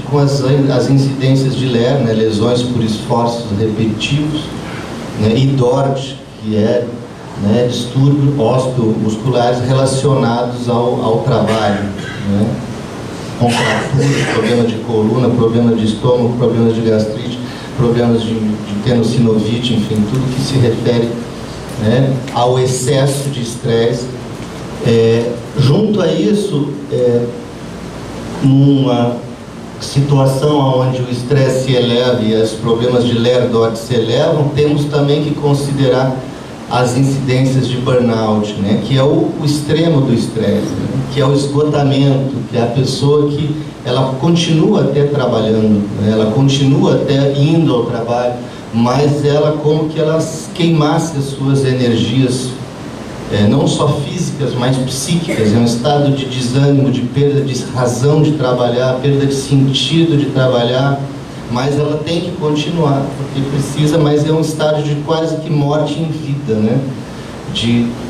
com as incidências de LER, né, lesões por esforços repetitivos, né, e DORT, que é, né, distúrbios ósseo-musculares relacionados ao trabalho, né, contraturas, problema de coluna, problema de estômago, problemas de gastrite, problemas de tenossinovite, enfim, tudo que se refere, né, ao excesso de estresse. Junto a isso, numa situação onde o estresse se eleva e os problemas de LER-DORT se elevam, temos também que considerar as incidências de burnout, né, que é o extremo do estresse, né, que é o esgotamento, que é a pessoa que ela continua até trabalhando, né, ela continua até indo ao trabalho, mas ela como que ela queimasse as suas energias, não só físicas, mas psíquicas. É um estado de desânimo, de perda de razão de trabalhar, perda de sentido de trabalhar, mas ela tem que continuar, porque precisa, mas é um estado de quase que morte em vida, né?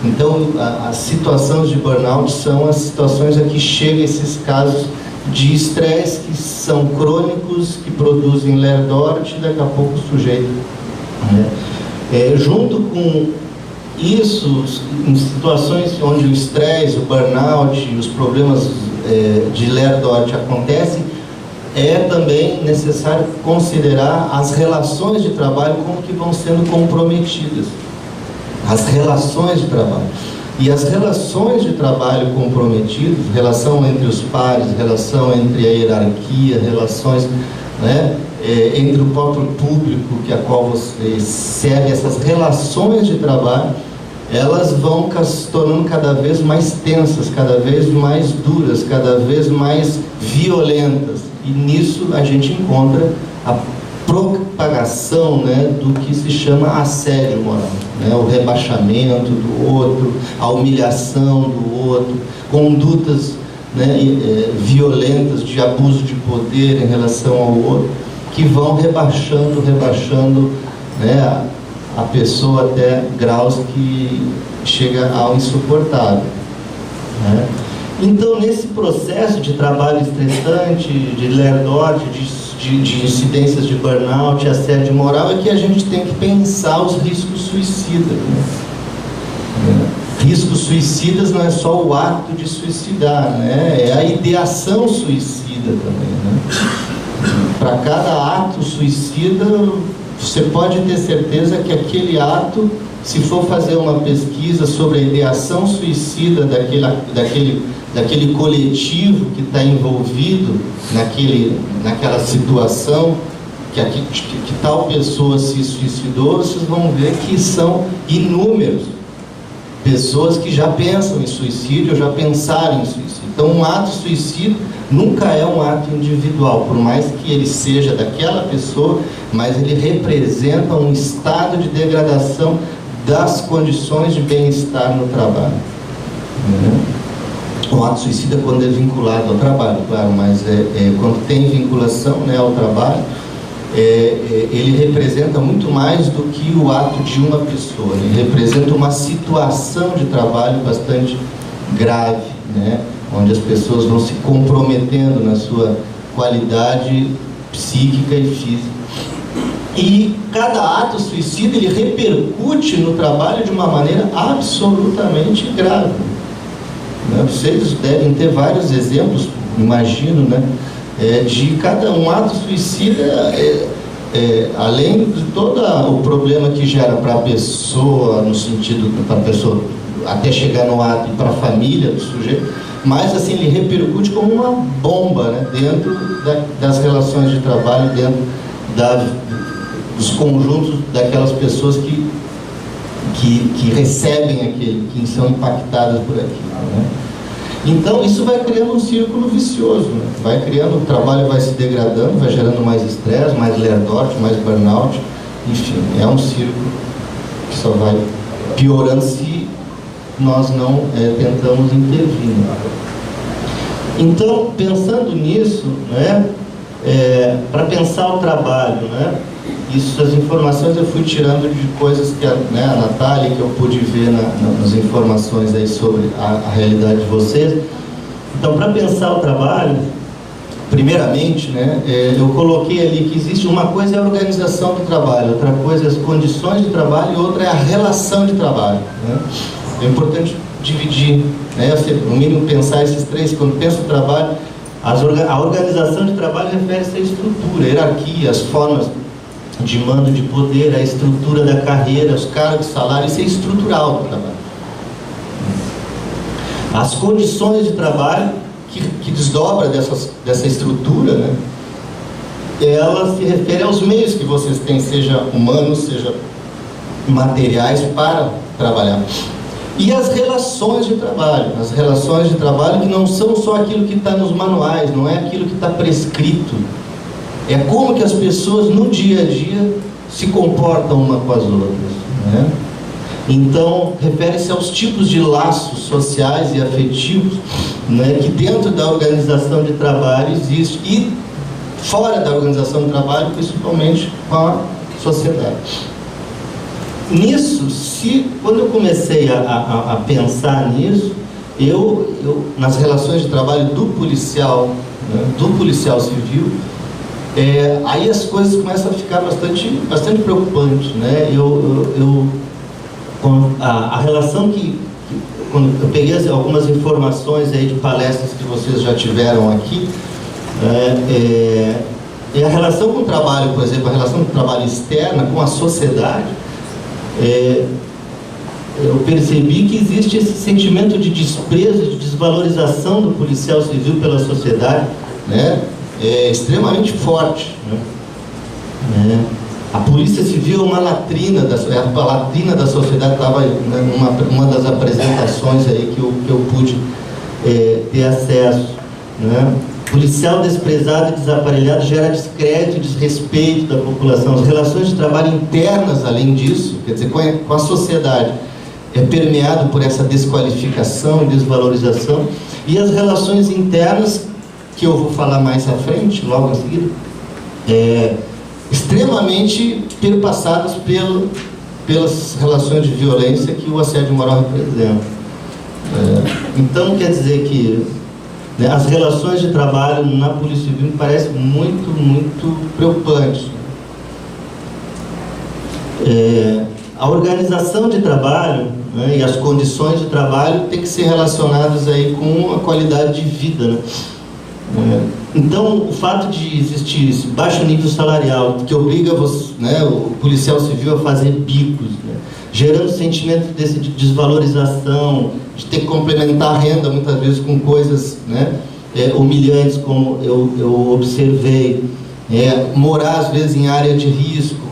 Então, as situações de burnout são as situações a que chegam esses casos de estresse que são crônicos, que produzem LER-DORT, e daqui a pouco o sujeito, né? Junto com isso, em situações onde o estresse, o burnout e os problemas de LER-DORT acontecem, é também necessário considerar as relações de trabalho como que vão sendo comprometidas. As relações de trabalho. E as relações de trabalho comprometidas, relação entre os pares, relação entre a hierarquia, relações, né, entre o próprio público a qual você serve, essas relações de trabalho, elas vão se tornando cada vez mais tensas, cada vez mais duras, cada vez mais violentas. E nisso a gente encontra a propagação, né, do que se chama assédio moral, né, o rebaixamento do outro, a humilhação do outro, condutas, né, violentas de abuso de poder em relação ao outro, que vão rebaixando, né, a pessoa até graus que chega ao insuportável, né? Então, nesse processo de trabalho estressante, de LER-DORT, de incidências de burnout, assédio moral, é que a gente tem que pensar os riscos suicidas, né? Riscos suicidas não é só o ato de suicidar, né? É a ideação suicida também, né? Para cada ato suicida, você pode ter certeza que aquele ato, se for fazer uma pesquisa sobre a ideação suicida daquele coletivo que está envolvido naquela situação, que tal pessoa se suicidou, vocês vão ver que são inúmeros pessoas que já pensam em suicídio ou já pensaram em suicídio. Então, um ato suicida nunca é um ato individual, por mais que ele seja daquela pessoa, mas ele representa um estado de degradação das condições de bem-estar no trabalho. O ato suicida quando é vinculado ao trabalho, claro, mas quando tem vinculação, né, ao trabalho, ele representa muito mais do que o ato de uma pessoa. Ele representa uma situação de trabalho bastante grave, né, onde as pessoas vão se comprometendo na sua qualidade psíquica e física. E cada ato suicida, ele repercute no trabalho de uma maneira absolutamente grave. Vocês devem ter vários exemplos, imagino, né, de cada um ato suicida, além de todo o problema que gera para a pessoa, no sentido para a pessoa até chegar no ato e para a família do sujeito, mas assim, ele repercute como uma bomba, né, dentro das relações de trabalho, dentro dos conjuntos daquelas pessoas que recebem aquele, que são impactadas por aquilo, né? Então, isso vai criando um círculo vicioso, né? Vai criando, o trabalho vai se degradando, vai gerando mais estresse, mais LER-DORT, mais burnout, enfim, é um círculo que só vai piorando se nós não tentamos intervir, né? Então, pensando nisso, né, para pensar o trabalho, né, essas informações eu fui tirando de coisas que a Natália, que eu pude ver nas informações aí sobre a realidade de vocês. Então, para pensar o trabalho, primeiramente, né, eu coloquei ali que existe uma coisa é a organização do trabalho, outra coisa é as condições de trabalho e outra é a relação de trabalho, né? É importante dividir, né, no mínimo pensar esses três. Quando penso no trabalho, a organização de trabalho refere-se à estrutura, à hierarquia, às formas de mando de poder, a estrutura da carreira, os cargos, salários, isso é estrutural do trabalho. As condições de trabalho que desdobra dessa estrutura, né, ela se refere aos meios que vocês têm, seja humanos, seja materiais, para trabalhar. E as relações de trabalho que não são só aquilo que está nos manuais, não é aquilo que está prescrito, é como que as pessoas no dia a dia se comportam uma com as outras, né? Então, refere-se aos tipos de laços sociais e afetivos, né, que dentro da organização de trabalho existe, e fora da organização de trabalho, principalmente com a sociedade. Nisso, quando eu comecei a pensar nisso, eu nas relações de trabalho do policial, né, do policial civil, aí as coisas começam a ficar bastante preocupantes, né? A relação quando eu peguei algumas informações aí de palestras que vocês já tiveram aqui, a relação com o trabalho, por exemplo, a relação com o trabalho externa, com a sociedade, eu percebi que existe esse sentimento de desprezo, de desvalorização do policial civil pela sociedade, né? Extremamente forte, né? A polícia civil é uma latrina a latrina da sociedade. Estava numa das apresentações aí que eu pude ter acesso, né? Policial desprezado e desaparelhado gera descrédito e desrespeito da população. As relações de trabalho internas, além disso, quer dizer, com a sociedade, é permeado por essa desqualificação e desvalorização. E as relações internas, que eu vou falar mais à frente, logo em seguida, extremamente perpassadas pelas relações de violência que o assédio moral representa. Então, quer dizer que, né, as relações de trabalho na Polícia Civil me parecem muito, muito preocupantes. A organização de trabalho, né, e as condições de trabalho têm que ser relacionadas aí com a qualidade de vida, né? Então, o fato de existir esse baixo nível salarial, que obriga você, né, o policial civil a fazer bicos, né, gerando sentimento de desvalorização, de ter que complementar a renda muitas vezes com coisas, né, humilhantes, como eu observei, morar às vezes em área de risco,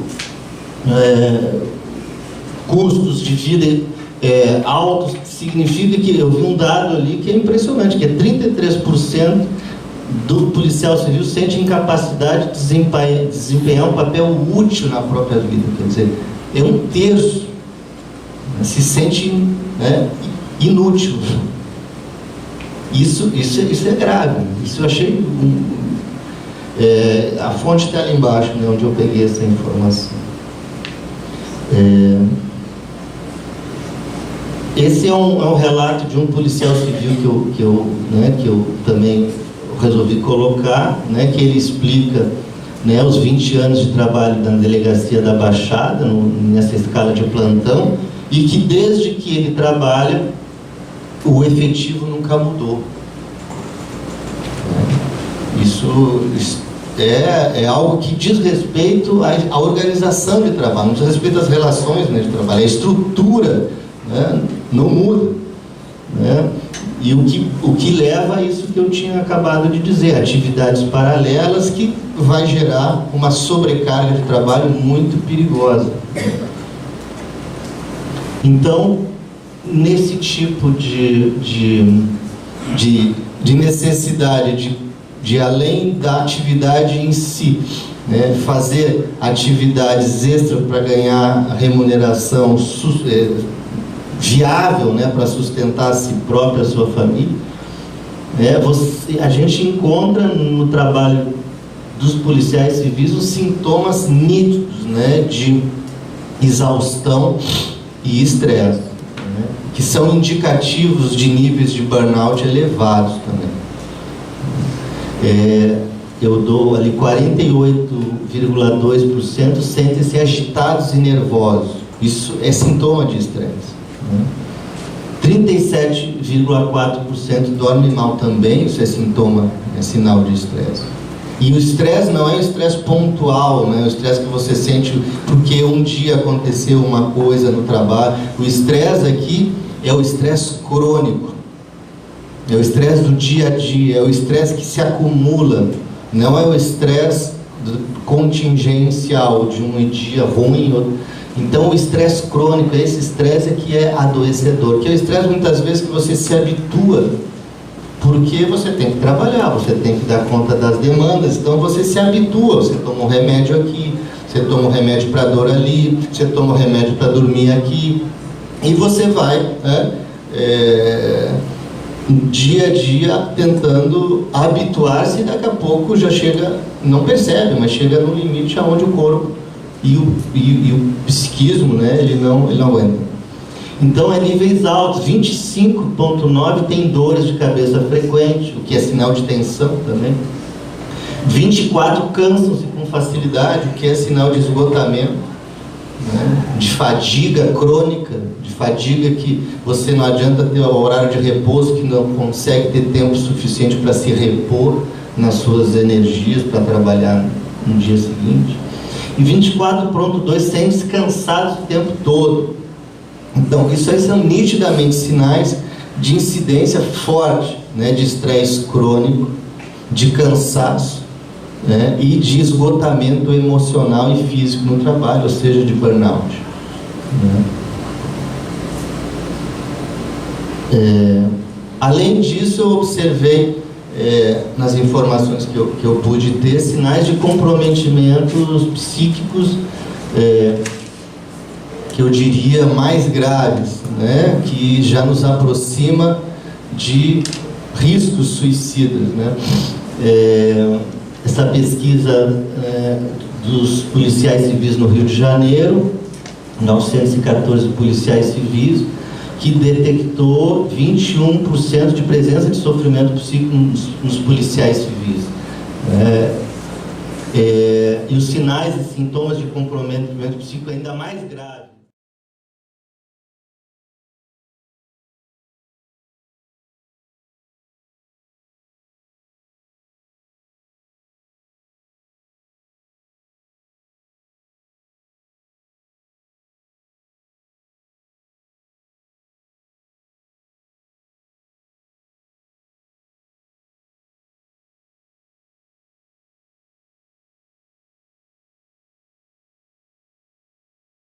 custos de vida altos, significa que eu vi um dado ali que é impressionante, que é 33% do policial civil sente incapacidade de desempenhar um papel útil na própria vida. Quer dizer, é um terço, né, se sente, né, inútil. Isso é grave. Isso eu achei. A fonte está ali embaixo, né, onde eu peguei essa informação. Esse é um relato de um policial civil que eu também resolvi colocar, né, que ele explica, né, os 20 anos de trabalho na delegacia da Baixada, nessa escala de plantão, e que desde que ele trabalha, o efetivo nunca mudou. Isso é algo que diz respeito à organização de trabalho, não diz respeito às relações, né, de trabalho, a estrutura, né, não muda, né? E o que leva a isso que eu tinha acabado de dizer, atividades paralelas, que vai gerar uma sobrecarga de trabalho muito perigosa. Então, nesse tipo de necessidade de além da atividade em si, né, fazer atividades extras para ganhar remuneração viável, né, para sustentar a si próprio e a sua família, a gente encontra no trabalho dos policiais civis os sintomas nítidos, né, de exaustão e estresse, né, que são indicativos de níveis de burnout elevados também. eu dou ali 48,2% sentem-se agitados e nervosos. Isso é sintoma de estresse, né? 37,4% dorme mal também, isso é sintoma, é sinal de estresse. E o estresse não é um estresse pontual, né? O estresse que você sente porque um dia aconteceu uma coisa no trabalho. O estresse aqui é o estresse crônico, é o estresse do dia a dia, é o estresse que se acumula, não é o estresse contingencial de um dia ruim. Então o estresse crônico, esse estresse que é adoecedor, que é o estresse muitas vezes que você se habitua, porque você tem que trabalhar, você tem que dar conta das demandas, então você se habitua, você toma um remédio aqui, você toma um remédio para dor ali, você toma um remédio para dormir aqui, e você vai, né, dia a dia tentando habituar-se, e daqui a pouco já chega, não percebe, mas chega no limite aonde o corpo e o psiquismo, né, ele não aguenta. Então é níveis altos, 25,9 tem dores de cabeça frequente, o que é sinal de tensão também. 24 cansam-se com facilidade, o que é sinal de esgotamento, né? De fadiga crônica, de fadiga que você não adianta ter o horário de repouso, que não consegue ter tempo suficiente para se repor nas suas energias para trabalhar no dia seguinte. E 24,2 sente-se cansados o tempo todo. Então, isso aí são nitidamente sinais de incidência forte, né, de estresse crônico, de cansaço, né, e de esgotamento emocional e físico no trabalho, ou seja, de burnout, né. Além disso, eu observei nas informações que eu pude ter sinais de comprometimentos psíquicos, que eu diria mais graves, né, que já nos aproxima de riscos suicidas, né. Essa pesquisa dos policiais civis no Rio de Janeiro, 914 policiais civis, que detectou 21% de presença de sofrimento psíquico nos policiais civis. E os sinais e sintomas de comprometimento psíquico ainda mais graves.